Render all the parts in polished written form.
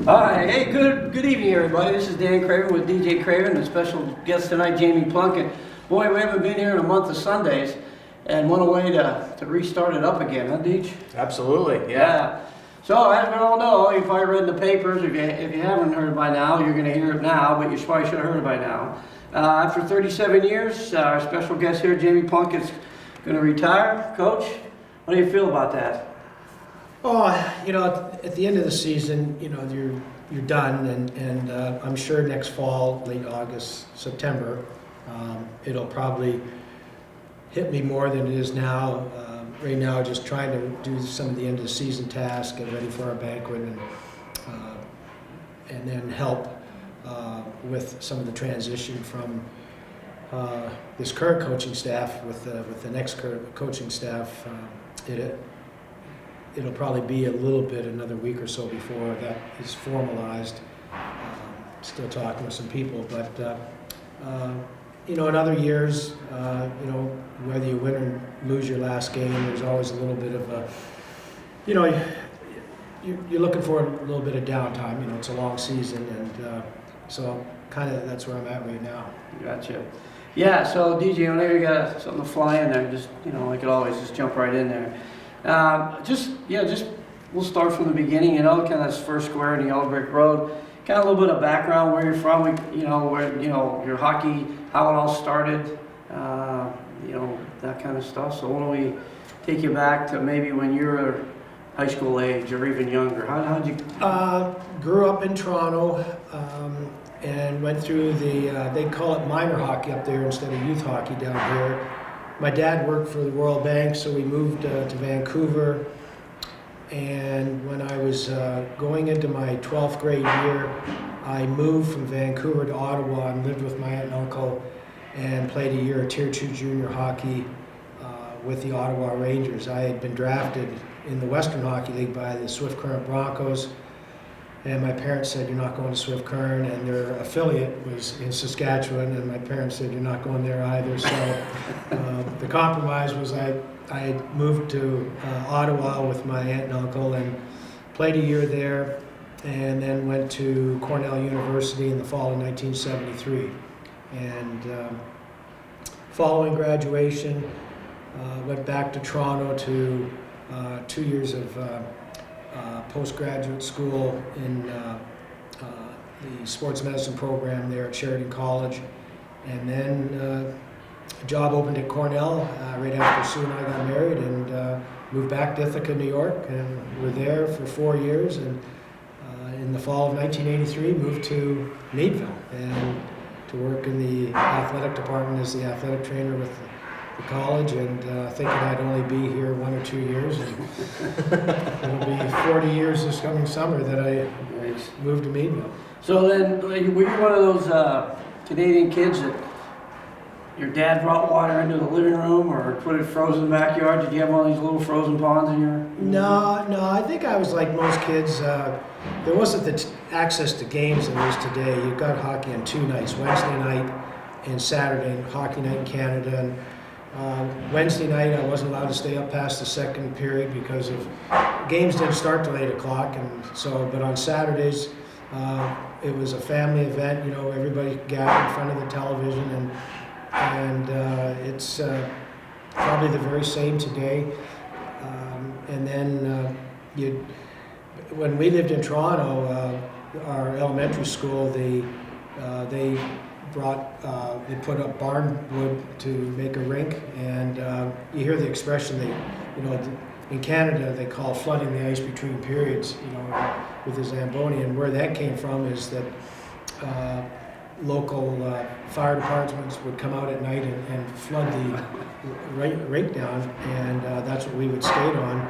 All right, hey, good evening, everybody. This is Dan Craven with DJ Craven, and special guest tonight, Jamie Plunkett. Boy, we haven't been here in a month of Sundays, and what a way to restart it up again, huh, Deej? Absolutely, yeah. So, as we all know, you've probably read in the papers. If you haven't heard it by now, you're going to hear it now, but you probably should have heard it by now. After 37 years, our special guest here, Jamie Plunkett's going to retire. Coach, what do you feel about that? Oh, at the end of the season, you're done, and I'm sure next fall, late August, September, it'll probably hit me more than it is now. Right now, just trying to do some of the end of the season tasks, get ready for our banquet, and then help with some of the transition from this current coaching staff with the next coaching staff. It'll probably be a little bit, another week or so before that is formalized. Still talking with some people, but in other years, whether you win or lose your last game, there's always a little bit of a, you're looking for a little bit of downtime. It's a long season, and so kind of that's where I'm at right now. Gotcha. Yeah, so DJ, I know you got something to fly in there. Just, like it always, just jump right in there. We'll start from the beginning, kind of this first square in the Yellow Brick Road. Kind of a little bit of background, where you're from, where, your hockey, how it all started, that kind of stuff. So why don't we take you back to maybe when you were high school age or even younger? How'd you? Grew up in Toronto, and went through they call it minor hockey up there instead of youth hockey down here. My dad worked for the Royal Bank, so we moved to Vancouver. And when I was going into my 12th grade year, I moved from Vancouver to Ottawa and lived with my aunt and uncle and played a year of Tier 2 junior hockey with the Ottawa Rangers. I had been drafted in the Western Hockey League by the Swift Current Broncos. And my parents said, "You're not going to Swift Current," and their affiliate was in Saskatchewan, and my parents said, "You're not going there either." So the compromise was I moved to Ottawa with my aunt and uncle and played a year there, and then went to Cornell University in the fall of 1973. And following graduation, went back to Toronto to 2 years of postgraduate school in the sports medicine program there at Sheridan College, and then a job opened at Cornell right after Sue and I got married, and moved back to Ithaca, New York, and were there for 4 years, and in the fall of 1983 moved to Meadville and to work in the athletic department as the athletic trainer with the college, and thinking I'd only be here 1 or 2 years, and it'll be 40 years this coming summer that I moved to Meadville. So then, were you one of those Canadian kids that your dad brought water into the living room or put it frozen in the backyard? Did you have one of these little frozen ponds in your? No, I think I was like most kids. There wasn't the access to games there is today. You got hockey on 2 nights, Wednesday night and Saturday, hockey night in Canada. And Wednesday night I wasn't allowed to stay up past the second period because of games didn't start till 8 o'clock, and so, but on Saturdays it was a family event. Everybody gathered in front of the television, and it's probably the very same today. And then when we lived in Toronto, our elementary school, they put up barn wood to make a rink, and you hear the expression in Canada they call flooding the ice between periods, with the Zamboni, and where that came from is that local fire departments would come out at night and flood the rink down, and that's what we would skate on.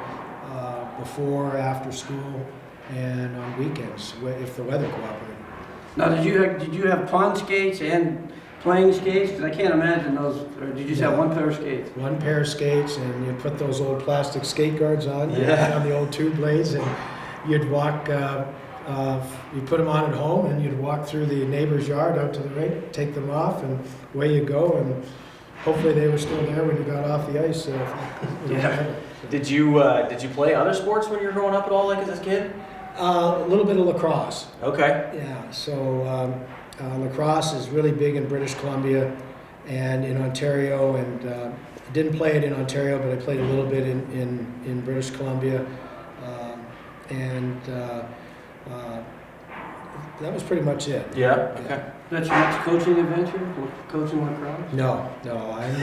before, after school, and on weekends if the weather cooperated. Now, did you have pond skates and playing skates? Because I can't imagine those. Or did you just have one pair of skates? One pair of skates, and you put those old plastic skate guards on, Yeah. on the old tube blades, and you'd walk. You put them on at home, and you'd walk through the neighbor's yard out to the rink, take them off, and away you go. And hopefully they were still there when you got off the ice. Yeah. Did you play other sports when you were growing up at all, like as a kid? A little bit of lacrosse. Okay. Yeah, so lacrosse is really big in British Columbia and in Ontario, and didn't play it in Ontario, but I played a little bit in British Columbia, and that was pretty much it. Yeah. Okay. That's your next coaching adventure? Coaching lacrosse? No, I'm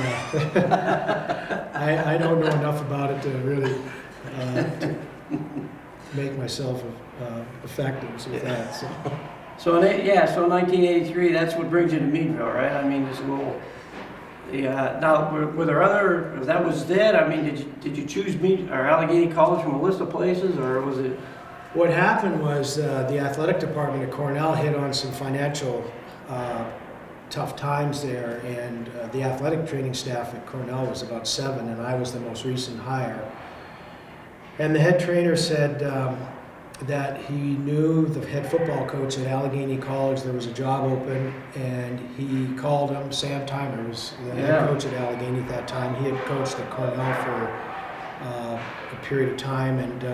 I don't know enough about it to really make myself effective with that. So in 1983, that's what brings you to Meadville, right? I mean, this little. Yeah. Now, were there other? If that was it, I mean, did you choose or Allegheny College from a list of places, or was it? What happened was the athletic department at Cornell hit on some financial tough times there, and the athletic training staff at Cornell was about 7, and I was the most recent hire. And the head trainer said that he knew the head football coach at Allegheny College. There was a job open, and he called him. Sam Timer was the head coach at Allegheny at that time. He had coached at Cornell for a period of time, and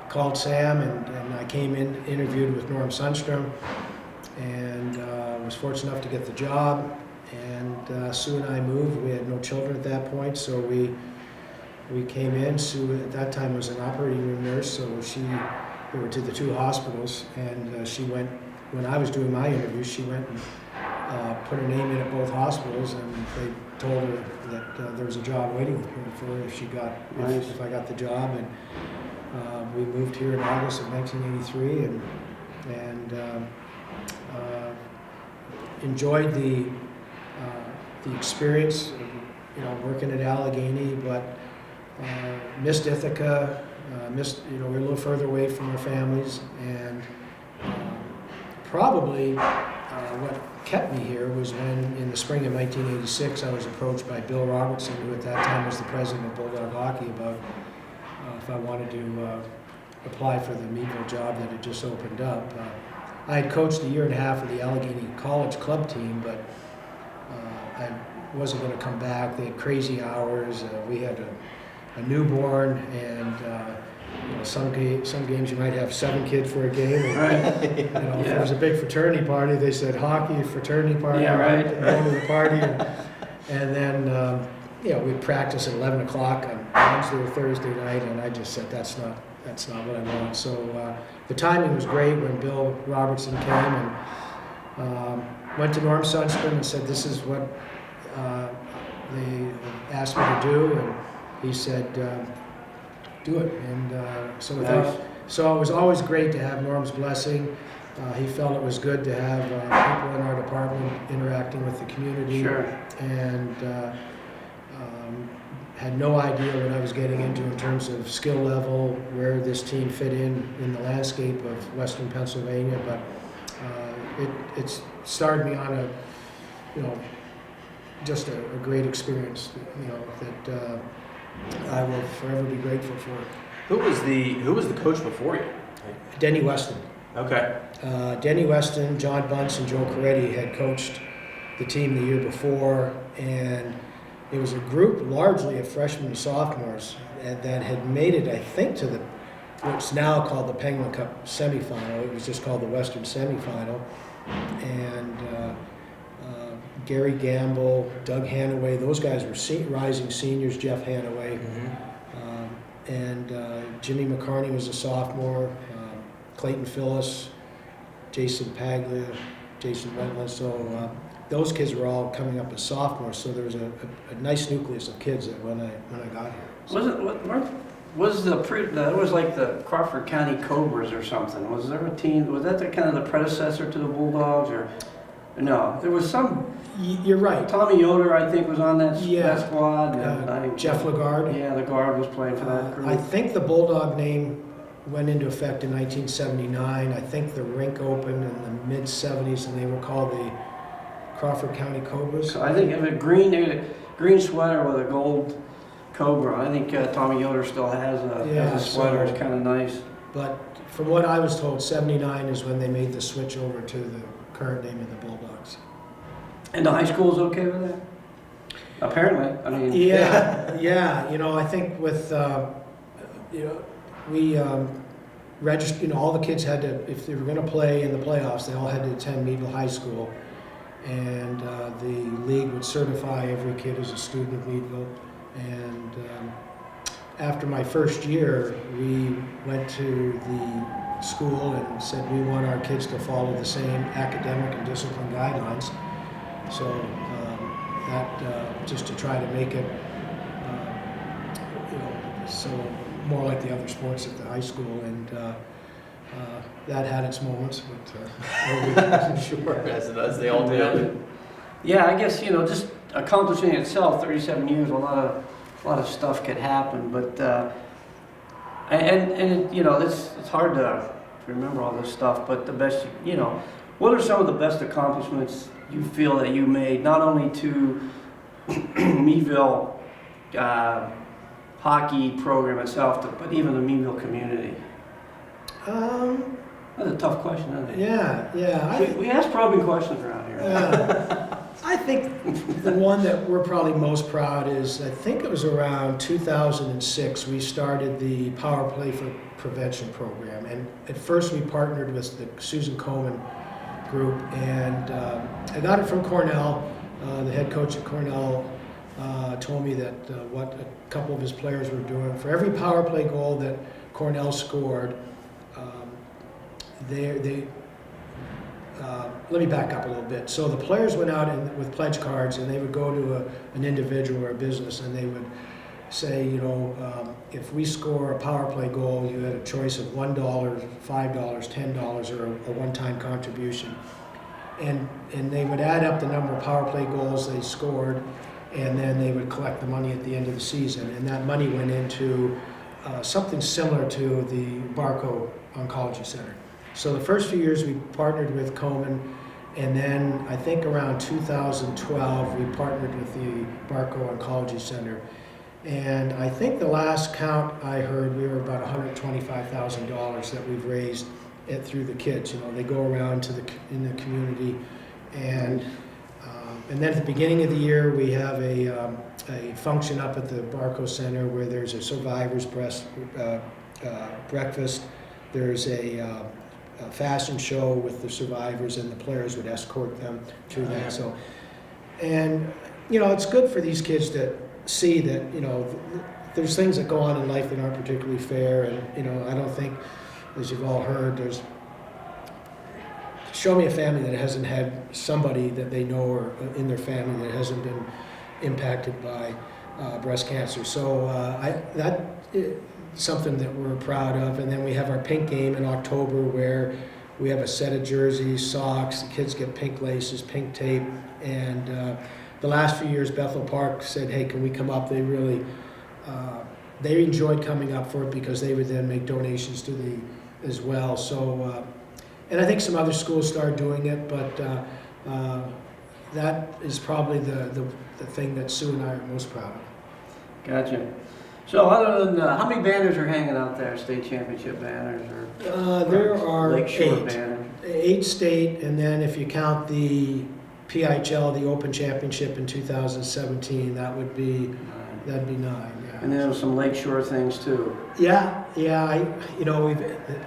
called Sam, and I came in, interviewed with Norm Sundstrom, and was fortunate enough to get the job. And Sue and I moved. We had no children at that point, so we came in. Sue at that time was an operating room nurse, so we were to the 2 hospitals, and she went, when I was doing my interview, she went and put her name in at both hospitals, and they told her that there was a job waiting for her if I got the job. And we moved here in August of 1983, and enjoyed the experience of, working at Allegheny, but missed Ithaca, we were a little further away from our families, and probably what kept me here was when, in the spring of 1986, I was approached by Bill Robertson, who at that time was the president of Bulldog Hockey, about if I wanted to apply for the Meadville job that had just opened up. I had coached a year and a half of the Allegheny College club team, but I wasn't going to come back. They had crazy hours. We had a newborn, and some games you might have 7 kids for a game. And, Right. if there was a big fraternity party, they said hockey fraternity party. Yeah, right. Go to the party, and then we'd practice at 11 o'clock on Wednesday or Thursday night, and I just said that's not what I want. So the timing was great when Bill Robertson came, and went to Norm Sundstrom and said, this is what they asked me to do, and he said, do it. And so it was always great to have Norm's blessing. He felt it was good to have people in our department interacting with the community. Sure. And had no idea what I was getting into in terms of skill level, where this team fit in the landscape of Western Pennsylvania, but it started me on just a great experience, that I will forever be grateful for. Who was the coach before you? Denny Weston. Okay. Denny Weston, John Bunce, and Joe Coretti had coached the team the year before, and it was a group largely of freshmen and sophomores that had made it, I think, to what's now called the Penguin Cup semifinal. It was just called the Western semifinal. And Gary Gamble, Doug Hanaway, those guys were rising seniors, Jeff Hanaway. Mm-hmm. And Jimmy McCarney was a sophomore, Clayton Phillis, Jason Paglia, Jason Wentland. So those kids were all coming up as sophomores, so there was a nice nucleus of kids when I got here. So. That was like the Crawford County Cobras or something? Was there a team? Was that the kind of the predecessor to the Bulldogs, or? No, there was some, You're right. Tommy Yoder, I think, was on that Yeah. that squad. And Jeff Lagarde. Yeah, the guard was playing for that group. I think the Bulldog name went into effect in 1979. I think the rink opened in the mid-70s, and they were called the Crawford County Cobras. So I think if a green sweater with a gold cobra. I think Tommy Yoder still has a sweater. It's kind of nice. But from what I was told, 79 is when they made the switch over to the current name of the Bulldogs. And the high school is okay with that? Apparently, I mean. Yeah. You know, I think with, we registered, you know, all the kids had to, if they were going to play in the playoffs, they all had to attend Meadville High School. And the league would certify every kid as a student of Meadville. And after my first year, we went to the school and said we want our kids to follow the same academic and discipline guidelines. So that just to try to make it, so more like the other sports at the high school, and that had its moments, but sure, as they all do. Yeah, I guess just accomplishing itself, 37 years, a lot of stuff could happen, but it's hard to remember all this stuff. But the best, what are some of the best accomplishments you feel that you made, not only to Meadville hockey program itself, but even the Meadville community? That's a tough question, isn't it? Yeah. We ask probing questions around here. I think the one that we're probably most proud is, I think it was around 2006, we started the Power Play for Prevention program. And at first we partnered with the Susan Komen group, and I got it from Cornell. The head coach at Cornell told me that what a couple of his players were doing. For every power play goal that Cornell scored, let me back up a little bit. So the players went out with pledge cards, and they would go to an individual or a business, and they would say, if we score a power play goal, you had a choice of $1, $5, $10, or a one-time contribution. And they would add up the number of power play goals they scored, and then they would collect the money at the end of the season. And that money went into something similar to the Barco Oncology Center. So the first few years we partnered with Komen, and then I think around 2012 we partnered with the Barco Oncology Center. And I think the last count I heard, we were about $125,000 that we've raised through the kids. They go around in the community, and then at the beginning of the year we have a function up at the Barco Center where there's a survivor's breakfast. There's a fashion show with the survivors, and the players would escort them to that. So, and it's good for these kids to see that there's things that go on in life that aren't particularly fair, and I don't think, as you've all heard, show me a family that hasn't had somebody that they know or in their family that hasn't been impacted by breast cancer. So that is something that we're proud of. And then we have our pink game in October, where we have a set of jerseys, socks, the kids get pink laces, pink tape, and the last few years Bethel Park said, hey, can we come up? They really they enjoyed coming up for it because they would then make donations to as well. So and I think some other schools started doing it, but that is probably the thing that Sue and I are most proud of. Gotcha. So other than, how many banners are hanging out there, state championship banners? There are Lakeshore banners? 8 state, and then if you count the PIHL, the Open Championship in 2017, that'd be 9. Yeah. And then some Lakeshore things too. Yeah.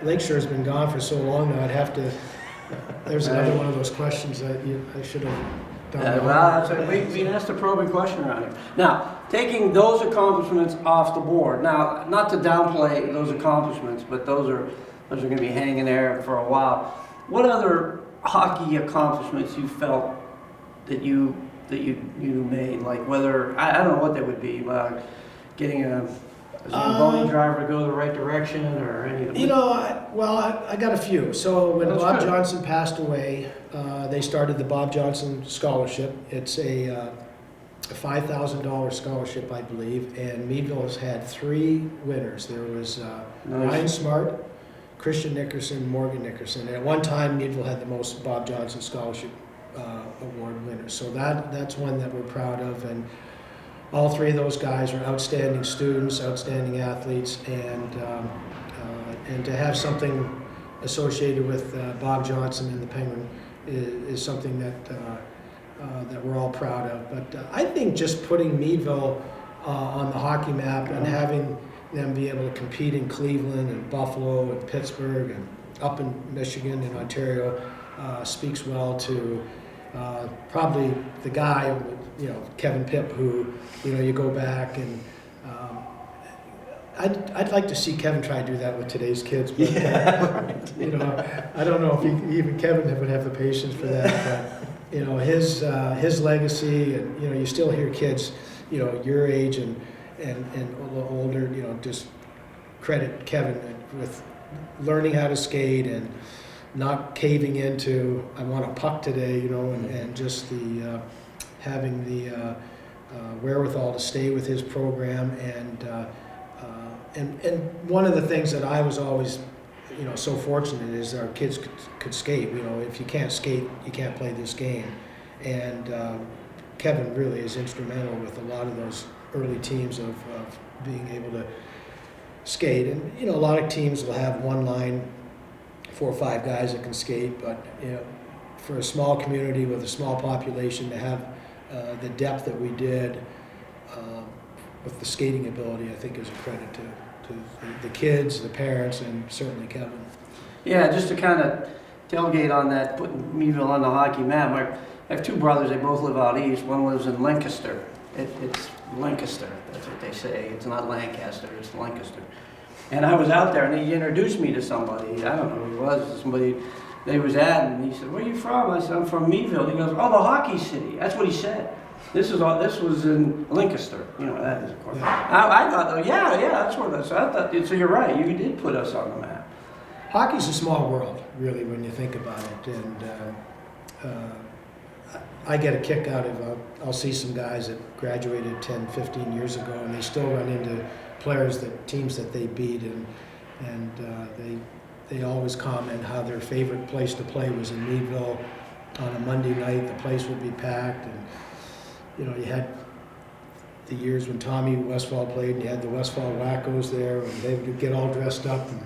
Lakeshore's been gone for so long now. I'd have to. There's another one of those questions that I should have done. Well, we asked a probing question around here. Now, taking those accomplishments off the board. Now, not to downplay those accomplishments, but those are going to be hanging there for a while. What other hockey accomplishments you felt that you made? Like whether I don't know what they would be. Getting Is there a bony driver to go the right direction or any of them? You know, I got a few. So when That's Bob good. Johnson passed away, they started the Bob Johnson Scholarship. It's a $5,000 scholarship, I believe, and Meadville has had 3 winners. There was Nice. Ryan Smart, Christian Nickerson, Morgan Nickerson. And at one time, Meadville had the most Bob Johnson Scholarship Award winners. So that's one that we're proud of. And all 3 of those guys are outstanding students, outstanding athletes, and to have something associated with Bob Johnson and the Penguin is something that we're all proud of. But I think just putting Meadville on the hockey map and having them be able to compete in Cleveland and Buffalo and Pittsburgh and up in Michigan and Ontario speaks well to probably the guy, Kevin Pipp, who, you go back and I'd like to see Kevin try to do that with today's kids, but I don't know if even Kevin would have the patience for that. But his legacy, and you still hear kids, your age and a little older, just credit Kevin with learning how to skate and not caving into I want a puck today, and just the having the wherewithal to stay with his program and one of the things that I was always so fortunate is our kids could skate. If you can't skate, you can't play this game. And Kevin really is instrumental with a lot of those early teams of being able to skate. And a lot of teams will have one line, 4 or 5 guys that can skate, but for a small community with a small population to have the depth that we did with the skating ability, I think is a credit to the kids, the parents, and certainly Kevin. Yeah, just to kind of tailgate on that, putting Meadville on the hockey map. I have 2 brothers, they both live out east. One lives in Lancaster. It's Lancaster, that's what they say. It's not Lancaster, it's Lancaster. And I was out there and he introduced me to somebody. I don't know who he was, somebody they was at, and he said, "Where are you from?" I said, "I'm from Meadville." He goes, "Oh, the hockey city." That's what he said. This was in Lancaster. You know what that is, of course. Yeah. I thought, oh, yeah, that's where that's. I thought, so you're right. You did put us on the map. Hockey's a small world, really, when you think about it. And I get a kick out of, I'll see some guys that graduated 10, 15 years ago, and they still run into teams that they beat, and they always comment how their favorite place to play was in Meadville. On a Monday night, the place would be packed, and you had the years when Tommy Westfall played, and you had the Westfall Wackos there, and they would get all dressed up and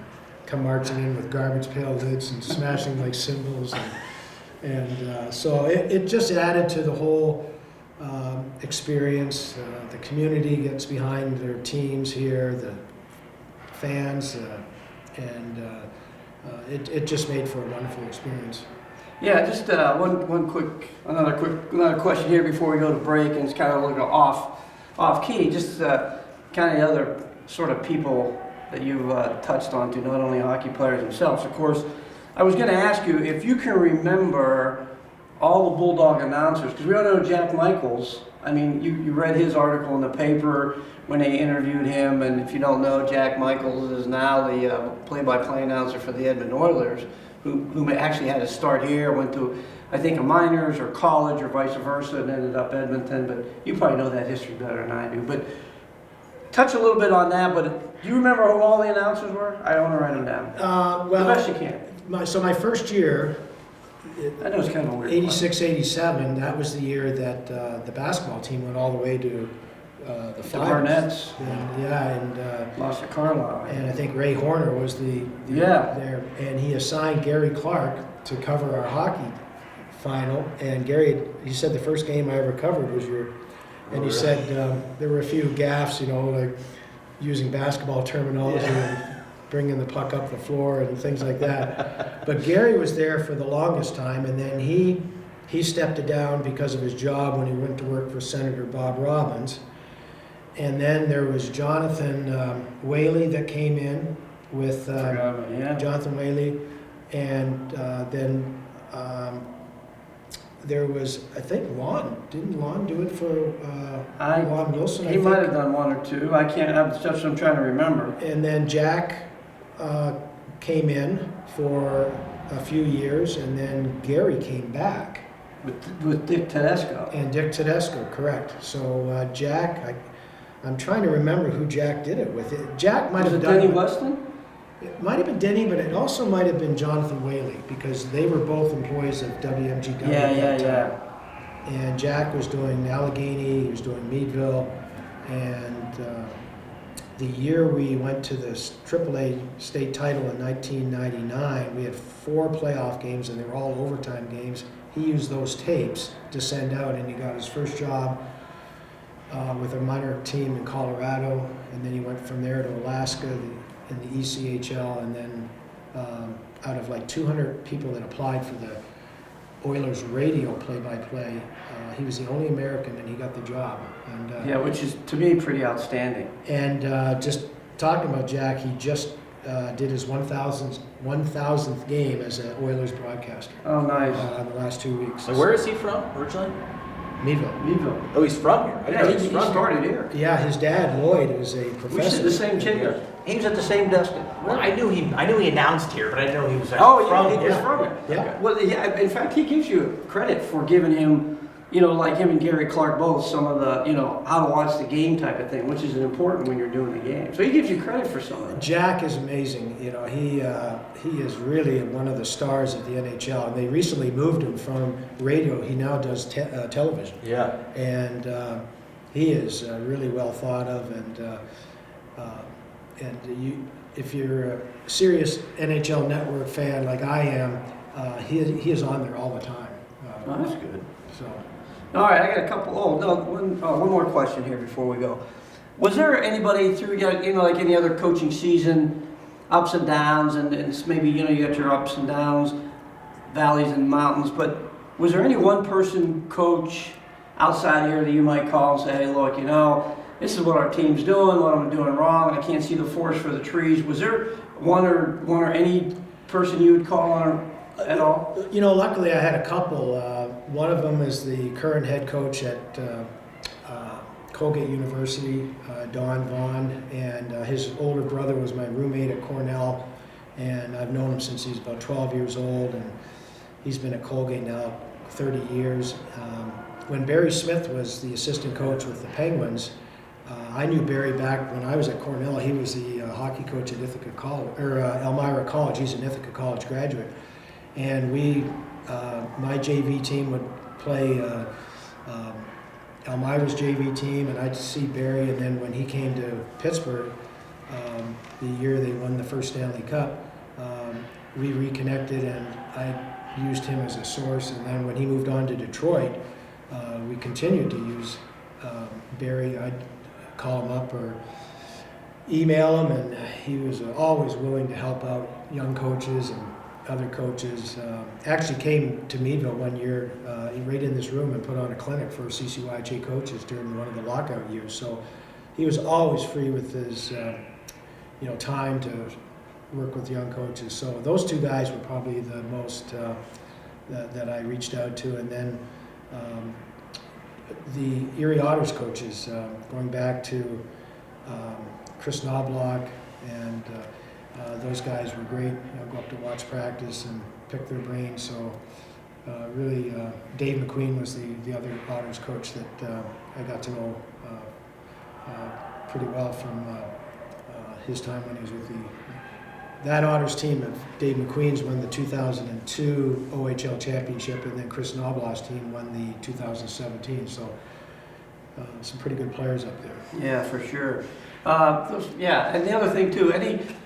come marching in with garbage pail lids and smashing like cymbals, and so it just added to the whole experience. The community gets behind their teams here, the fans, and it just made for a wonderful experience. Yeah, just another question here before we go to break, and it's kind of a little off key. Just kind of the other sort of people that you've touched on to, not only hockey players themselves. Of course, I was going to ask you if you can remember all the Bulldog announcers, because we all know Jack Michaels. I mean, you read his article in the paper when they interviewed him, and if you don't know, Jack Michaels is now the play-by-play announcer for the Edmonton Oilers, who actually had to start here, went to, I think, a minors or college or vice versa, and ended up Edmonton. But you probably know that history better than I do. But touch a little bit on that. But do you remember who all the announcers were? I don't want to write them down. Well, the best you can. My first year, I know it's kind of a weird. 86, 87, that was the year that the basketball team went all the way to the finals. Barnett's. And Lost to Carlisle. I think Ray Horner was there, and he assigned Gary Clark to cover our hockey final. And Gary, he said the first game I ever covered was and he said there were a few gaffes, like using basketball terminology and bringing the puck up the floor and things like that. But Gary was there for the longest time, and then he stepped it down because of his job when he went to work for Senator Bob Robbins. And then there was Jonathan Whaley that came in with Jonathan Whaley, and then there was, I think didn't Lon do it for Lon Wilson? I He think? might have done one or two. I can't, that's what I'm trying to remember. And then Jack came in for a few years, and then Gary came back. With Dick Tedesco. And Dick Tedesco, correct. So Jack, I'm trying to remember who Jack did it with. Jack might Was have it done Denny Weston? It might have been Denny, but it also might have been Jonathan Whaley, because they were both employees of WMGW at that time. And Jack was doing Allegheny, he was doing Meadville, and the year we went to the AAA state title in 1999, we had 4 playoff games, and they were all overtime games. He used those tapes to send out, and he got his first job with a minor team in Colorado, and then he went from there to Alaska in the ECHL, and then out of like 200 people that applied for the Oilers radio play-by-play, he was the only American, and he got the job. And Yeah, which is, to me, pretty outstanding. and just talking about Jack, he just did his 1,000th game as an Oilers broadcaster Oh, nice. in the last 2 weeks. So where is he from originally? Meadville. Meadville. Oh, he's from here. I didn't know Yeah, he from started here. Yeah, his dad, Lloyd, was a We sit professor. the same chamber. He was at the same desk. Well, I knew he announced here, but I didn't know he was Oh, from yeah, he was here. from here. Yeah. Well, yeah, in fact, he gives you credit for giving him, like him and Gary Clark both, some of the, how to watch the game type of thing, which is important when you're doing the game. So he gives you credit for some of it. Jack is amazing. He is really one of the stars of the NHL. And they recently moved him from radio. He now does television. Yeah. And he is really well thought of. And if you're a serious NHL Network fan like I am, he is on there all the time. Oh, that's good. So. All right, I got a couple. One more question here before we go. Was there anybody through, like any other coaching season, ups and downs, and it's maybe, you got your ups and downs, valleys and mountains, but was there any one person coach outside here that you might call and say, hey, look, this is what our team's doing, what I'm doing wrong, I can't see the forest for the trees. Was there one or any person you would call on at all? Luckily I had a couple. One of them is the current head coach at Colgate University, Don Vaughn, and his older brother was my roommate at Cornell, and I've known him since he's about 12 years old, and he's been at Colgate now 30 years. When Barry Smith was the assistant coach with the Penguins, I knew Barry back when I was at Cornell. He was the hockey coach at Ithaca College, or Elmira College. He's an Ithaca College graduate. And my JV team would play Elmira's JV team, and I'd see Barry. And then when he came to Pittsburgh, the year they won the first Stanley Cup, we reconnected, and I used him as a source. And then when he moved on to Detroit, we continued to use Barry. I'd call him up or email him, and he was always willing to help out young coaches and other coaches. Actually came to Meadville one year, right in this room, and put on a clinic for CCYHA coaches during one of the lockout years. So he was always free with his time to work with young coaches. So those two guys were probably the most that I reached out to. And then the Erie Otters coaches, going back to Chris Knobloch, and those guys were great. Go up to watch practice and pick their brains. So really, Dave McQueen was the other Otters coach that I got to know pretty well from his time when he was with that Otters team. Of Dave McQueen's won the 2002 OHL championship, and then Chris Knobloch's team won the 2017. So some pretty good players up there. Yeah, for sure. And the other thing too,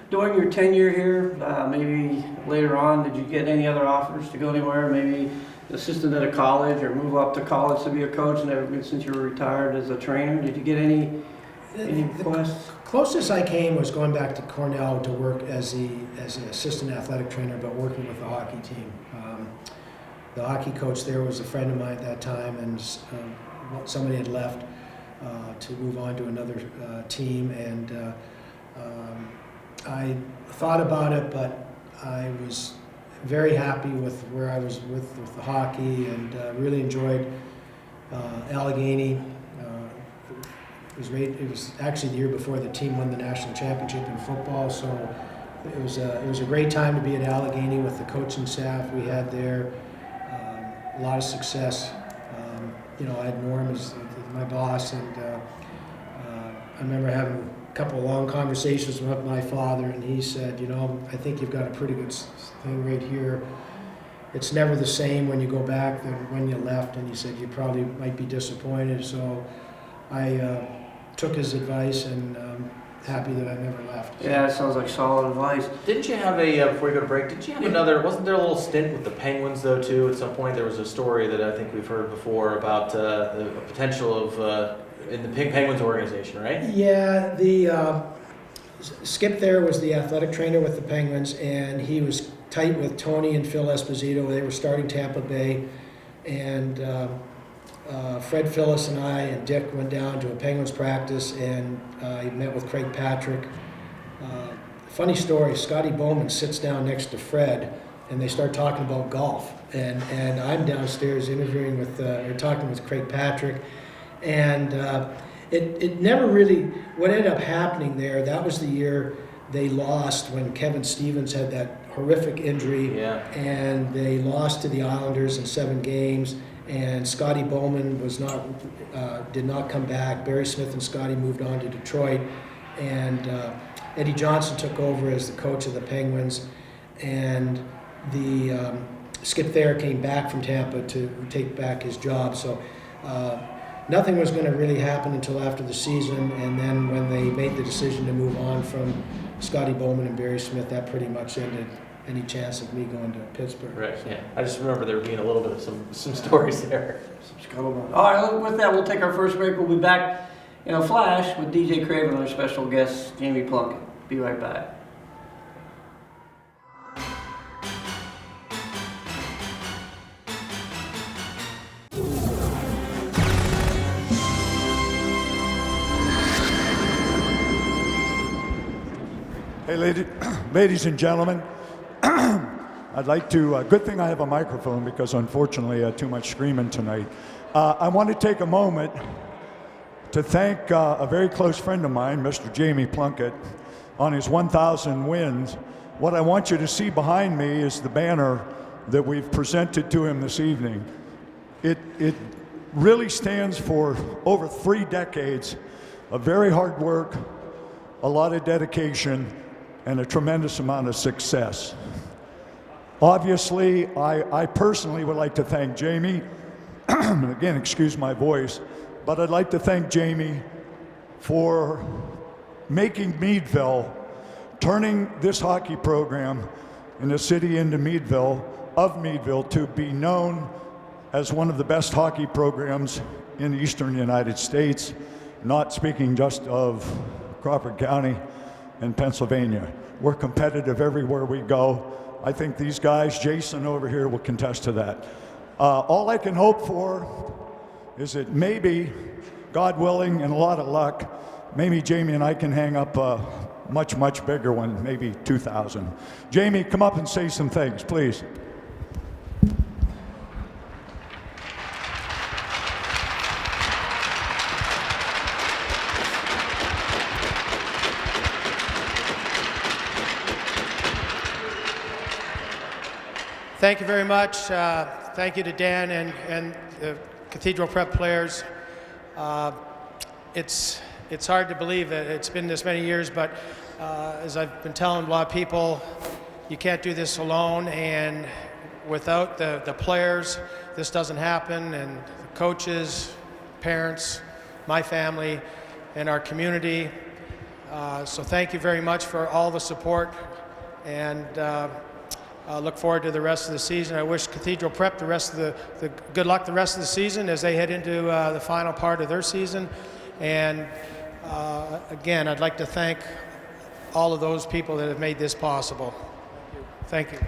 during your tenure here, maybe later on, did you get any other offers to go anywhere? Maybe assistant at a college, or move up to college to be a coach, and since you were retired as a trainer, did you get any requests? Closest I came was going back to Cornell to work as an assistant athletic trainer, but working with the hockey team. The hockey coach there was a friend of mine at that time, and somebody had left to move on to another team, and I thought about it, but I was very happy with where I was with the hockey, and really enjoyed Allegheny. It was actually the year before the team won the national championship in football, so it was a great time to be at Allegheny with the coaching staff we had there. A lot of success. I had Norm as my boss, and I remember having a couple of long conversations with my father, and he said, I think you've got a pretty good thing right here. It's never the same when you go back than when you left, and he said you probably might be disappointed. So I took his advice, and happy that I never left. Yeah, that sounds like solid advice. Didn't you have before you go to break, did you have another, wasn't there a little stint with the Penguins though too? At some point there was a story that I think we've heard before about the potential of, in the Penguins organization, right? Yeah, the Skip there was the athletic trainer with the Penguins, and he was tight with Tony and Phil Esposito. They were starting Tampa Bay, and Fred Phillips and I and Dick went down to a Penguins practice, and he met with Craig Patrick. Funny story, Scotty Bowman sits down next to Fred, and they start talking about golf. And I'm downstairs interviewing with, or talking with Craig Patrick. And it never really, what ended up happening there, that was the year they lost when Kevin Stevens had that horrific injury. Yeah. And they lost to the Islanders in 7 games. And Scotty Bowman did not come back. Barry Smith and Scotty moved on to Detroit, and Eddie Johnson took over as the coach of the Penguins, and the Skip Thayer came back from Tampa to take back his job. So nothing was going to really happen until after the season, and then when they made the decision to move on from Scotty Bowman and Barry Smith, that pretty much ended any chance of me going to Pittsburgh. Right, yeah. I just remember there being a little bit of some stories there. All right, with that, we'll take our first break. We'll be back in a flash with DJ Craven and our special guest, Jamie Plunkett. Be right back. Hey, ladies and gentlemen, I'd like to, good thing I have a microphone because unfortunately I had too much screaming tonight. I want to take a moment to thank a very close friend of mine, Mr. Jamie Plunkett, on his 1,000 wins. What I want you to see behind me is the banner that we've presented to him this evening. It really stands for over 3 decades of very hard work, a lot of dedication, and a tremendous amount of success. Obviously, I personally would like to thank Jamie. Again, excuse my voice, but I'd like to thank Jamie for making Meadville, turning this hockey program in the city into Meadville, to be known as one of the best hockey programs in the eastern United States, not speaking just of Crawford County and Pennsylvania. We're competitive everywhere we go. I think these guys, Jason over here, will contest to that. All I can hope for is that maybe, God willing and a lot of luck, maybe Jamie and I can hang up a much, much bigger one, maybe 2,000. Jamie, come up and say some things, please. Thank you very much. Thank you to Dan and the Cathedral Prep players. It's hard to believe that it's been this many years, but as I've been telling a lot of people, you can't do this alone, and without the players, this doesn't happen, and the coaches, parents, my family, and our community. So thank you very much for all the support, and look forward to the rest of the season. I wish Cathedral Prep the good luck the rest of the season as they head into the final part of their season. And again, I'd like to thank all of those people that have made this possible. Thank you.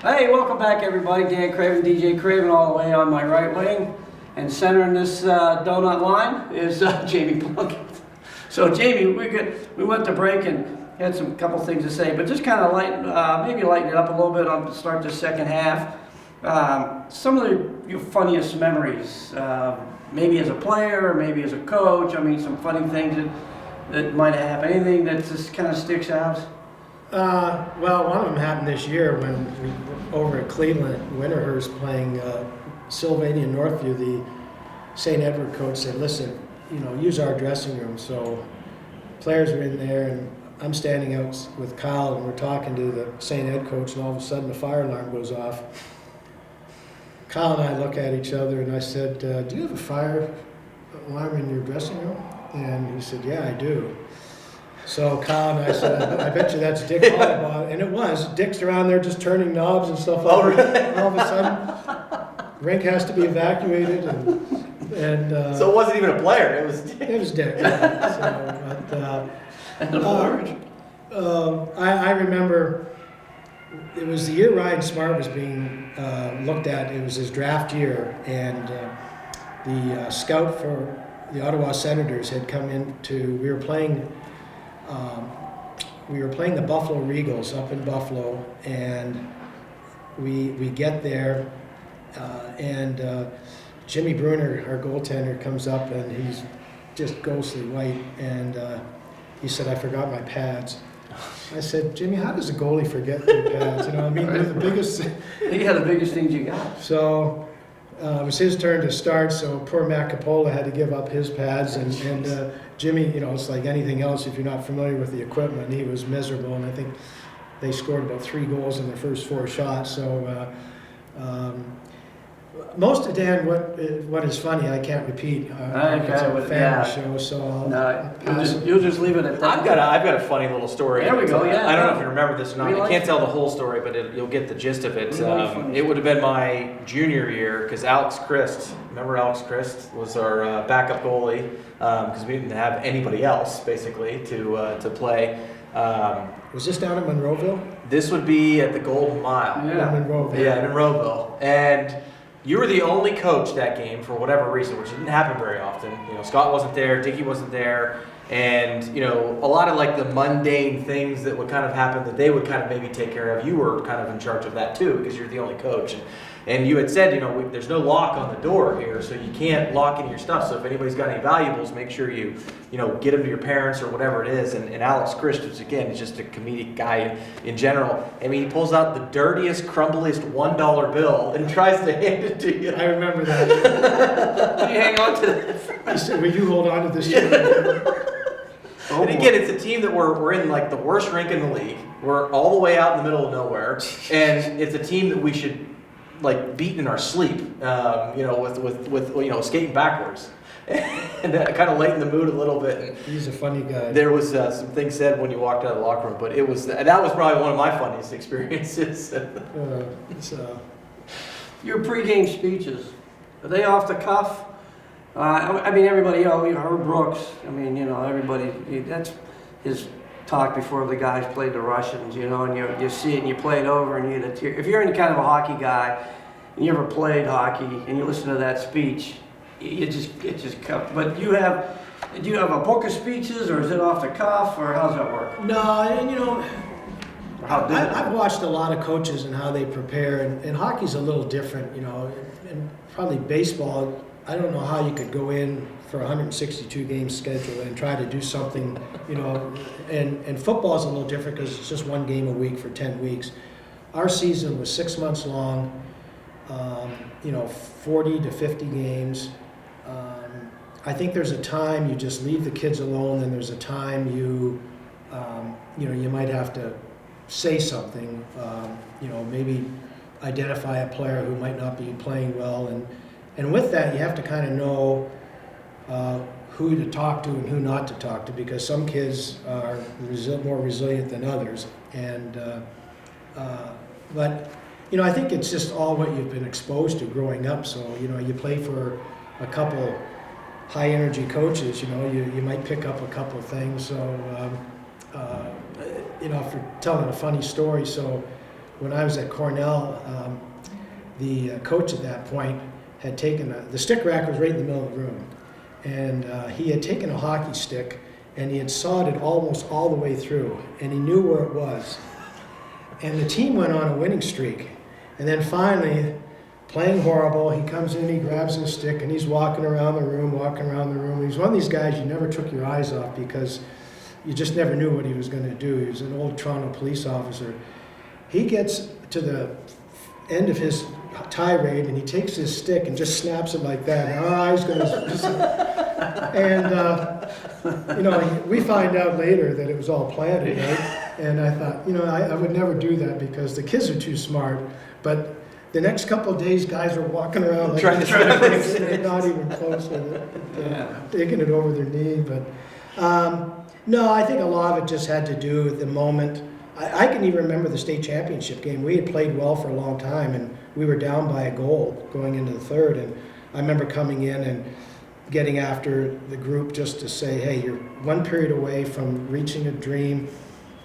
Hey, welcome back everybody. Dan Craven, DJ Craven all the way on my right wing. And centering this donut line is Jamie Plunkett. So Jamie, we went to break and had some couple things to say, but just kind of maybe lighten it up a little bit on start the second half. Some of your funniest memories, maybe as a player, or maybe as a coach. I mean, some funny things that might have happened. Anything that just kind of sticks out? Well, one of them happened this year when we were over at Cleveland at Winterhurst playing Sylvania and Northview. The St. Edward coach said, listen, use our dressing room. So players are in there, and I'm standing out with Kyle, and we're talking to the St. Ed coach, and all of a sudden the fire alarm goes off. Kyle and I look at each other, and I said, do you have a fire alarm in your dressing room? And he said, yeah, I do. So Kyle and I said, I bet you that's Dick Hollabot. And it was. Dick's around there just turning knobs and stuff like that. All of a sudden, rink has to be evacuated. And So it wasn't even a player, it was Dick. it was Dick. Yeah. I remember it was the year Ryan Smart was being looked at. It was his draft year. And the scout for the Ottawa Senators had come into, we were playing the Buffalo Regals up in Buffalo, and we get there, and Jimmy Bruner, our goaltender, comes up, and he's just ghostly white, and he said, I forgot my pads. I said, Jimmy, how does a goalie forget their pads? They're the biggest. Yeah, the biggest things you got. So it was his turn to start, so poor Matt Capola had to give up his pads, and Jimmy, it's like anything else, if you're not familiar with the equipment, he was miserable, and I think they scored about 3 goals in their first 4 shots. So most of Dan, what is funny, I can't repeat. It's a family show, so you'll just leave it at that. I've got a funny little story. There we go, yeah. I don't know if you remember this or not. We I can't tell the whole story, but you'll get the gist of it. We like funny It would have been my junior year, because Alex Christ, remember Alex Christ, was our backup goalie, because we didn't have anybody else, basically, to play. was this down at Monroeville? This would be at the Golden Mile. Yeah. Monroeville. Yeah, in Monroeville. And you were the only coach that game for whatever reason, which didn't happen very often. Scott wasn't there, Dickie wasn't there, and a lot of like the mundane things that would kind of happen that they would kind of maybe take care of. You were kind of in charge of that too, because you're the only coach. And you had said, there's no lock on the door here, so you can't lock in your stuff. So if anybody's got any valuables, make sure you get them to your parents or whatever it is. And Alex Christ, again, is just a comedic guy in general. I mean, he pulls out the dirtiest, crumbliest $1 bill and tries to hand it to you. I remember that. You hang on to that. I said, will you hold on to this? And again, it's a team that we're in like the worst rink in the league. We're all the way out in the middle of nowhere, and it's a team that we should like beat in our sleep. With skating backwards, and that kind of lightened the mood a little bit. He's a funny guy. There was some things said when you walked out of the locker room, but that was probably one of my funniest experiences. Your pregame speeches, are they off the cuff? Everybody, Herb Brooks, everybody, that's his talk before the guys played the Russians, and you see it and you play it over and you get a tear. If you're any kind of a hockey guy and you ever played hockey and you listen to that speech, it just comes. But do you have a book of speeches, or is it off the cuff, or how's that work? No, and Or how did it? I've watched a lot of coaches and how they prepare, and hockey's a little different, and probably baseball. I don't know how you could go in for a 162 game schedule and try to do something, and football is a little different because it's just 1 game a week for 10 weeks. Our season was 6 months long, 40 to 50 games. I think there's a time you just leave the kids alone, and there's a time you might have to say something, maybe identify a player who might not be playing well, and with that, you have to kind of know who to talk to and who not to talk to, because some kids are more resilient than others. But I think it's just all what you've been exposed to growing up. So you play for a couple high energy coaches, you might pick up a couple of things. So, if you're telling a funny story, so when I was at Cornell, the coach at that point had taken the stick rack was right in the middle of the room, and he had taken a hockey stick and he had sawed it almost all the way through, and he knew where it was. And the team went on a winning streak, and then finally, playing horrible, he comes in, he grabs his stick, and he's walking around the room. He's one of these guys you never took your eyes off because you just never knew what he was going to do. He was an old Toronto police officer. He gets to the end of his tirade, and he takes his stick and just snaps it like that. And our eyes going to... And, we find out later that it was all planted, right? And I thought, I would never do that because the kids are too smart. But the next couple of days, guys were walking around like Trying to fix it. not even close with it, taking it over their knee. But no, I think a lot of it just had to do with the moment. I can even remember the state championship game. We had played well for a long time, and we were down by a goal going into the third. And I remember coming in and getting after the group just to say, hey, you're one period away from reaching a dream,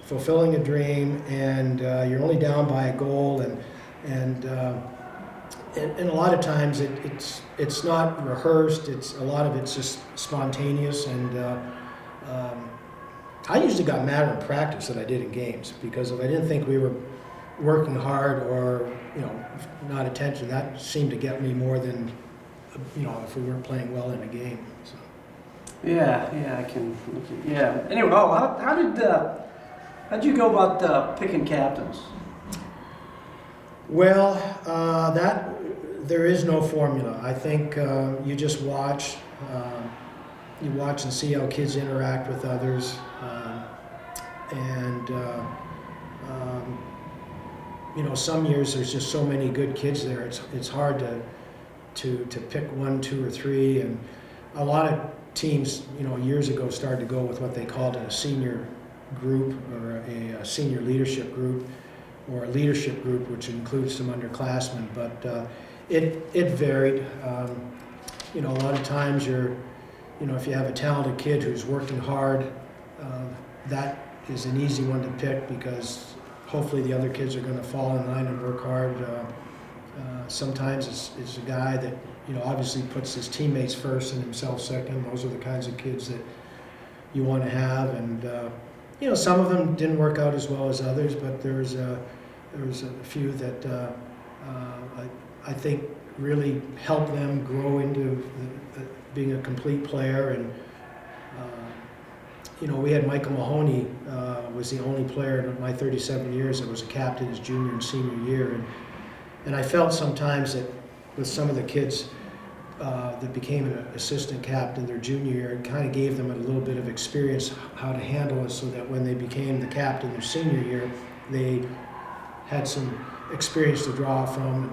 fulfilling a dream, and you're only down by a goal. And a lot of times it's not rehearsed. A lot of it's just spontaneous. And I usually got madder in practice than I did in games, because if I didn't think we were working hard or not attention, that seemed to get me more than if we weren't playing well in a game. So. Yeah, I can. Yeah. Anyway, how'd you go about picking captains? Well, there is no formula. I think you just watch. You watch and see how kids interact with others, some years there's just so many good kids there. It's hard to pick one, two, or three, and a lot of teams, years ago started to go with what they called a senior group or a senior leadership group, or a leadership group, which includes some underclassmen. But it varied. A lot of times if you have a talented kid who's working hard, that is an easy one to pick because hopefully the other kids are going to fall in line and work hard. Sometimes it's a guy that obviously puts his teammates first and himself second. Those are the kinds of kids that you want to have, and some of them didn't work out as well as others, but there was a few that I think really helped them grow into being a complete player. And we had Michael Mahoney was the only player in my 37 years that was a captain his junior and senior year, and I felt sometimes that with some of the kids that became an assistant captain their junior year, it kind of gave them a little bit of experience how to handle it, so that when they became the captain their senior year, they had some experience to draw from.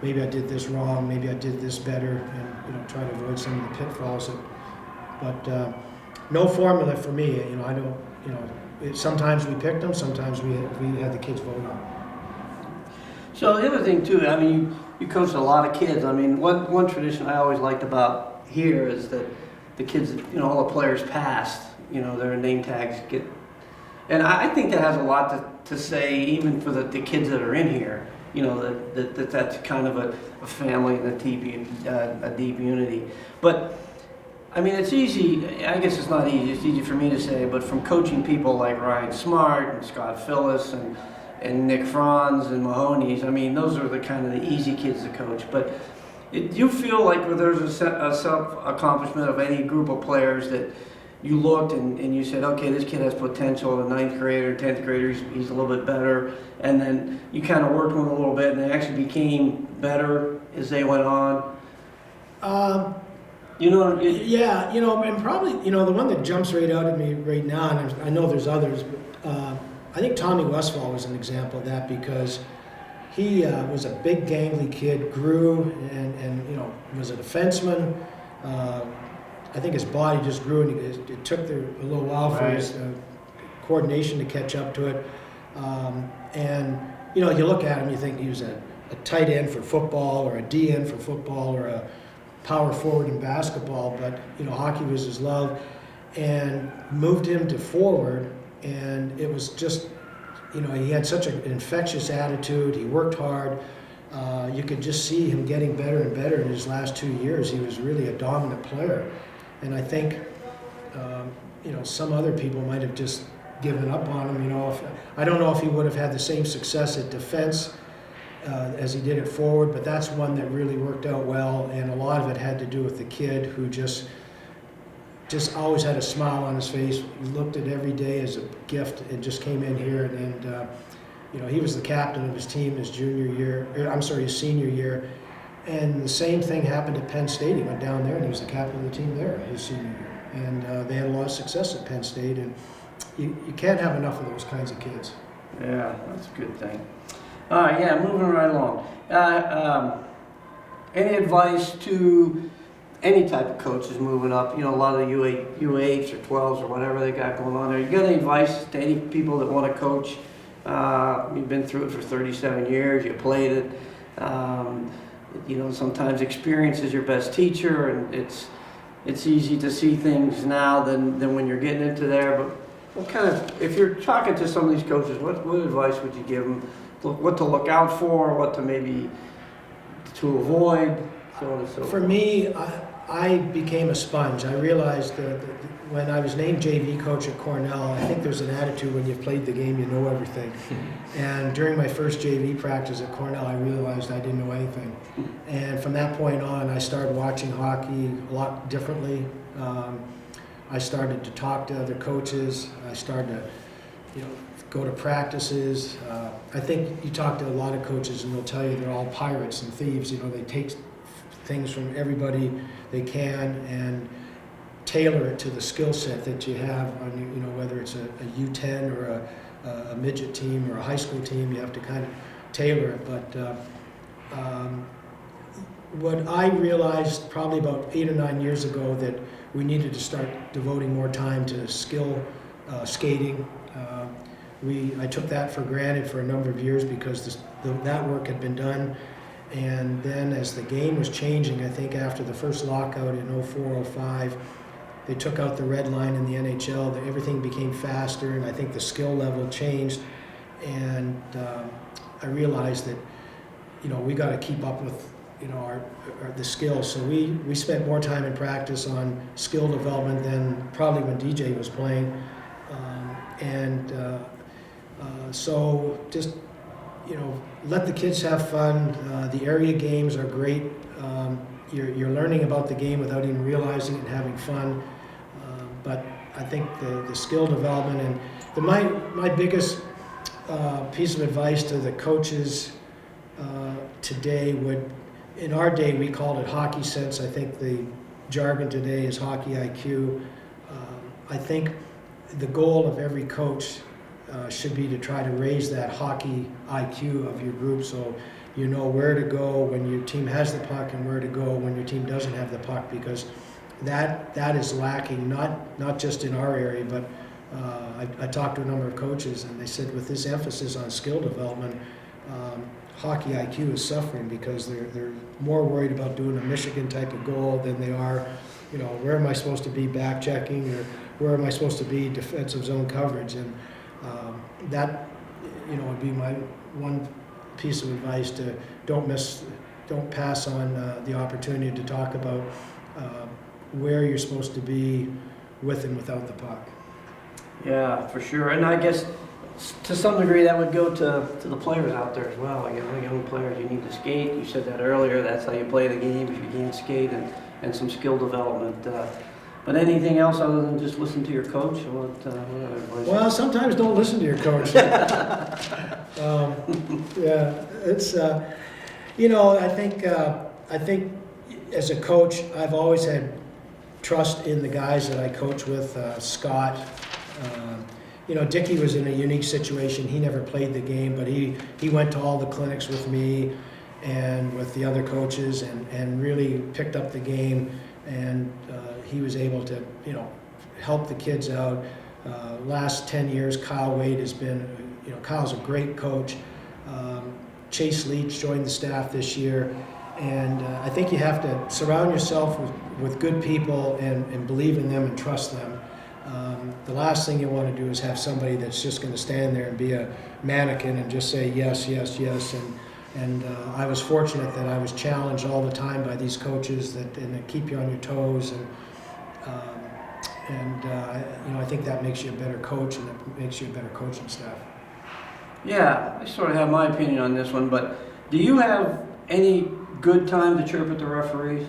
Maybe I did this wrong, maybe I did this better, and try to avoid some of the pitfalls. But no formula for me. I don't. Sometimes we picked them, sometimes we had the kids vote on them. So the other thing too, you coached a lot of kids. One tradition I always liked about here is that the kids, all the players past, their name tags get, and I think that has a lot to say even for the kids that are in here. That's kind of a family and a deep unity. But it's easy. I guess it's not easy. It's easy for me to say, but from coaching people like Ryan Smart and Scott Phillis and Nick Franz and Mahoney's, those are the kind of the easy kids to coach. But do you feel like there's a self-accomplishment of any group of players that you looked and you said, okay, this kid has potential, a 9th grader, 10th grader, he's a little bit better, and then you kind of worked with them a little bit and they actually became better as they went on? Yeah, and probably, the one that jumps right out at me right now, and I know there's others, but I think Tommy Westfall was an example of that, because he was a big gangly kid, grew and was a defenseman. I think his body just grew, and it took a little while for his coordination to catch up to it. And you look at him, you think he was a tight end for football, or a D end for football, or a power forward in basketball, but hockey was his love, and moved him to forward, and it was just, he had such an infectious attitude. He worked hard. You could just see him getting better and better in his last 2 years. He was really a dominant player, and I think some other people might have just given up on him. I don't know if he would have had the same success at defense as he did at forward, but that's one that really worked out well, and a lot of it had to do with the kid who just always had a smile on his face, looked at every day as a gift, and just came in here, and he was the captain of his team his senior year, and the same thing happened at Penn State. He went down there and he was the captain of the team there his senior year, and they had a lot of success at Penn State, and you can't have enough of those kinds of kids. Yeah, that's a good thing. All right, yeah, moving right along. Any advice to any type of coaches moving up? A lot of the U8s or 12s or whatever they got going on there. You got any advice to any people that want to coach? You've been through it for 37 years. You played it. Sometimes experience is your best teacher, and it's easy to see things now than when you're getting into there. But what kind of, if you're talking to some of these coaches, what advice would you give them? What to look out for, what to maybe to avoid, so on and so forth. For me, I became a sponge. I realized that when I was named JV coach at Cornell, I think there's an attitude when you've played the game, you know everything. And during my first JV practice at Cornell, I realized I didn't know anything. And from that point on, I started watching hockey a lot differently. I started to talk to other coaches. I started to, go to practices. I think you talk to a lot of coaches and they'll tell you they're all pirates and thieves. They take things from everybody they can and tailor it to the skill set that you have on, whether it's a U10 or a midget team or a high school team, you have to kind of tailor it. But what I realized probably about 8 or 9 years ago, that we needed to start devoting more time to skill skating. I took that for granted for a number of years because that work had been done. And then as the game was changing, I think after the first lockout in 04-05, they took out the red line in the NHL. Everything became faster, and I think the skill level changed. And I realized that, we got to keep up with, the skills. So we spent more time in practice on skill development than probably when DJ was playing. So just, let the kids have fun. The area games are great. You're learning about the game without even realizing it and having fun. But I think the skill development and my biggest piece of advice to the coaches today in our day we called it hockey sense. I think the jargon today is hockey IQ. I think the goal of every coach should be to try to raise that hockey IQ of your group, so you know where to go when your team has the puck and where to go when your team doesn't have the puck, because that is lacking, not just in our area, but I talked to a number of coaches and they said with this emphasis on skill development, hockey IQ is suffering because they're more worried about doing a Michigan type of goal than they are, where am I supposed to be back checking, or where am I supposed to be defensive zone coverage, and that would be my one piece of advice: to don't pass on the opportunity to talk about where you're supposed to be with and without the puck. Yeah, for sure. And I guess to some degree that would go to the players out there as well. Like young players, you need to skate. You said that earlier. That's how you play the game, if you can't skate, and some skill development. But anything else other than just listen to your coach? What other advice? Well, sometimes don't listen to your coach. Yeah, it's I think as a coach, I've always had trust in the guys that I coach with. Scott, Dickie was in a unique situation. He never played the game, but he went to all the clinics with me and with the other coaches and really picked up the game, and he was able to help the kids out. Last 10 years, Kyle Wade has been, Kyle's a great coach. Chase Leach joined the staff this year, And I think you have to surround yourself with good people and believe in them and trust them. The last thing you want to do is have somebody that's just going to stand there and be a mannequin and just say yes, yes, yes. And I was fortunate that I was challenged all the time by these coaches that keep you on your toes. I think that makes you a better coach, and it makes you a better coaching staff. Yeah, I sort of have my opinion on this one, but do you have any good time to chirp at the referees?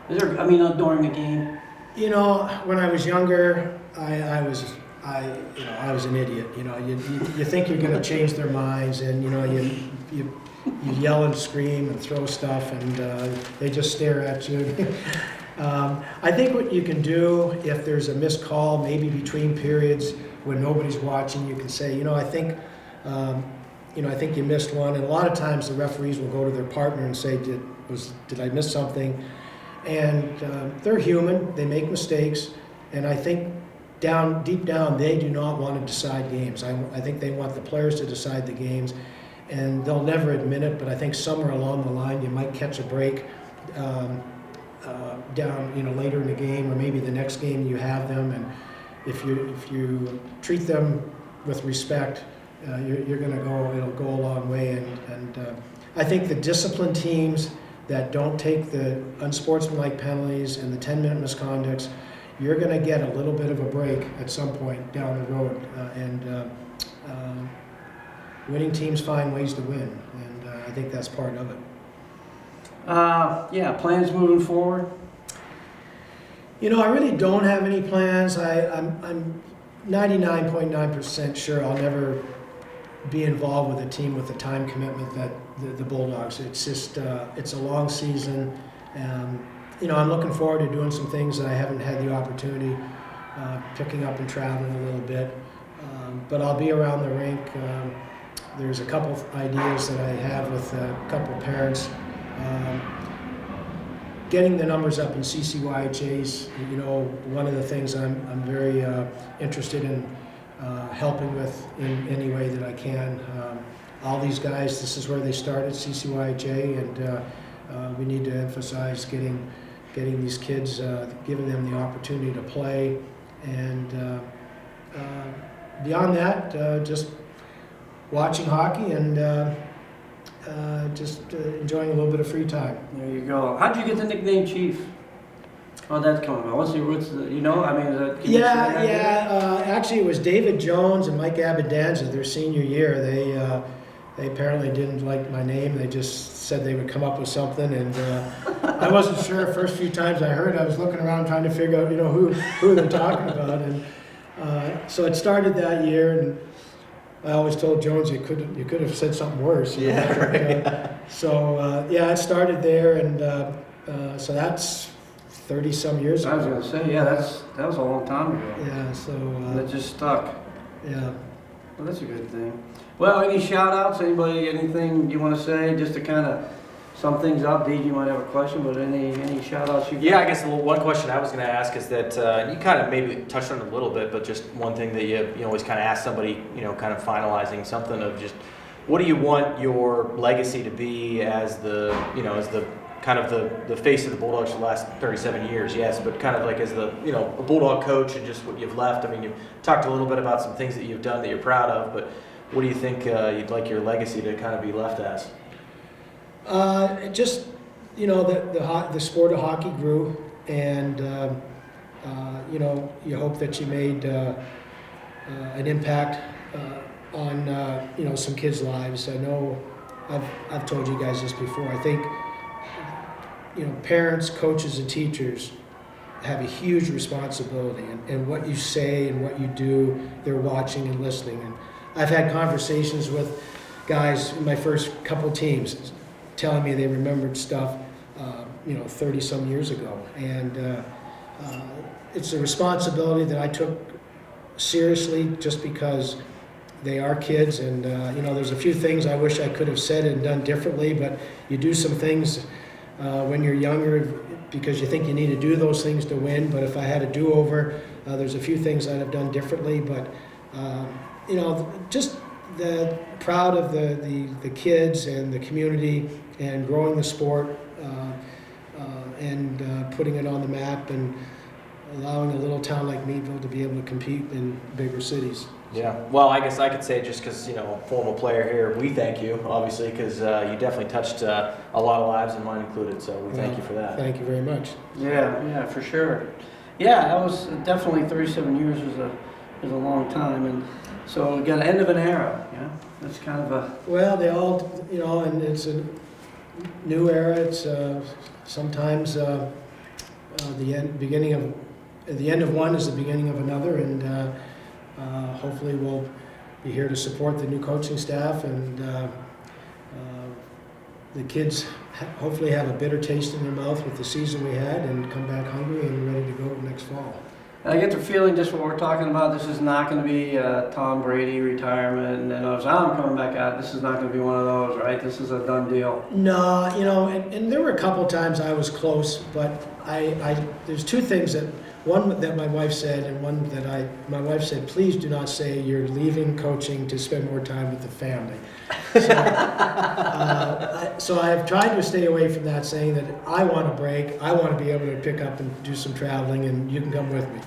Is there, during the game? You know, when I was younger, I was an idiot. You know, you think you're going to change their minds, and you yell and scream and throw stuff, and they just stare at you. I think what you can do if there's a missed call, maybe between periods when nobody's watching, you can say, I think you missed one. And a lot of times the referees will go to their partner and say, did I miss something? And they're human, they make mistakes, and I think deep down, they do not want to decide games. I think they want the players to decide the games, and they'll never admit it, but I think somewhere along the line you might catch a break down, later in the game, or maybe the next game you have them, and if you treat them with respect, you're going to it'll go a long way, and I think the disciplined teams that don't take the unsportsmanlike penalties and the 10-minute misconducts, you're going to get a little bit of a break at some point down the road. Winning teams find ways to win, and I think that's part of it. Plans moving forward? I really don't have any plans. I'm 99.9% sure I'll never be involved with a team with the time commitment that the Bulldogs. It's just it's a long season. I'm looking forward to doing some things that I haven't had the opportunity, picking up and traveling a little bit. But I'll be around the rink. There's a couple of ideas that I have with a couple of parents. Getting the numbers up in CCYHAs, one of the things I'm very interested in helping with in any way that I can. All these guys, this is where they started, CCYHA, and we need to emphasize getting these kids, giving them the opportunity to play, and beyond that, just watching hockey and just enjoying a little bit of free time. There you go. How'd you get the nickname Chief? How'd that come about? What's your roots? Is that... Actually, it was David Jones and Mike Abendanza, their senior year. They apparently didn't like my name. They just said they would come up with something, and I wasn't sure. First few times I heard, I was looking around trying to figure out, who they're talking about, and so it started that year. And I always told Jones you could have said something worse. Yeah, right. It started there, and so that's 30-some years ago. I was going to say, that was a long time ago. Yeah, so... that just stuck. Yeah. Well, that's a good thing. Well, any shout-outs? Anybody, anything you want to say, just to kind of sum things up? Deej, you might have a question, but any shout-outs you got? Yeah, I guess one question I was going to ask is that you kind of maybe touched on it a little bit, but just one thing that you always kind of ask somebody, kind of finalizing something of just what do you want your legacy to be as the kind of the face of the Bulldogs for the last 37 years, yes, but kind of like as the, a Bulldog coach and just what you've left. I mean, you've talked a little bit about some things that you've done that you're proud of, but what do you think you'd like your legacy to kind of be left as? Just, the sport of hockey grew, and, you hope that you made an impact on, some kids' lives. I know I've told you guys this before. I think, parents, coaches, and teachers have a huge responsibility, and what you say and what you do, they're watching and listening. And I've had conversations with guys in my first couple teams telling me they remembered stuff, 30-some years ago. And it's a responsibility that I took seriously just because they are kids. And, there's a few things I wish I could have said and done differently, but you do some things when you're younger because you think you need to do those things to win. But if I had a do-over, there's a few things I'd have done differently. But, just proud of the kids and the community and growing the sport and putting it on the map and allowing a little town like Meadville to be able to compete in bigger cities. Yeah, well, I guess I could say just because, former player here, we thank you, obviously, because you definitely touched a lot of lives, and mine included, so we thank you for that. Thank you very much. Yeah, for sure. Yeah, that was definitely 37 years is a long time, and so we got an end of an era. Yeah, that's kind of a. Well, they all, and it's a new era. It's sometimes the end of one is the beginning of another, and hopefully we'll be here to support the new coaching staff, and the kids hopefully have a bitter taste in their mouth with the season we had and come back hungry and ready to go next fall. I get the feeling just what we're talking about, this is not going to be Tom Brady retirement and then I'm coming back out. This is not going to be one of those, right? This is a done deal. No, and there were a couple times I was close, but there's two things one that my wife said, and one that my wife said, please do not say you're leaving coaching to spend more time with the family. So I've tried to stay away from that, saying that I want a break, I want to be able to pick up and do some traveling, and you can come with me.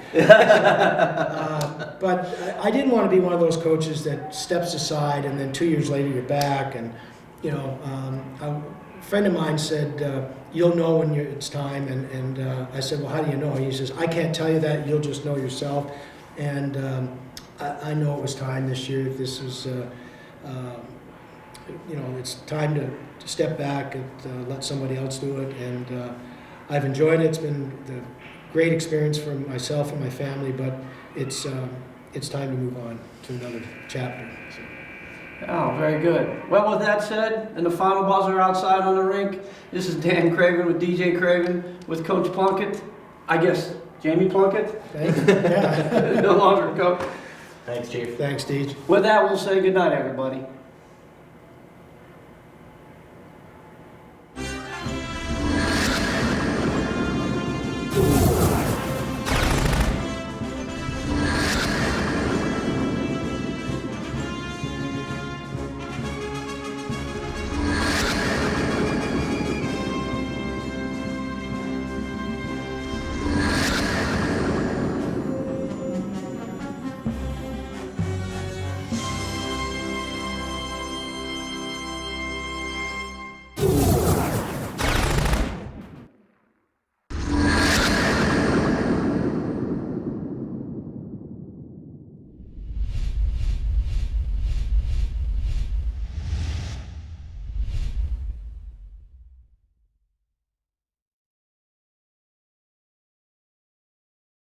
But I didn't want to be one of those coaches that steps aside and then 2 years later you're back. And a friend of mine said, you'll know when it's time, and I said, well, how do you know? He says, I can't tell you that, you'll just know yourself. And I know it was time this year. This was, it's time to step back and let somebody else do it. And I've enjoyed it. It's been a great experience for myself and my family, but it's time to move on to another chapter. So. Oh, very good. Well, with that said, and the final buzzer outside on the rink, this is Dan Craven with DJ Craven with Coach Plunkett. I guess Jamie Plunkett? Thank you. Yeah. No longer coach. Thanks, Chief. Thanks, Deej. With that, we'll say good night, everybody.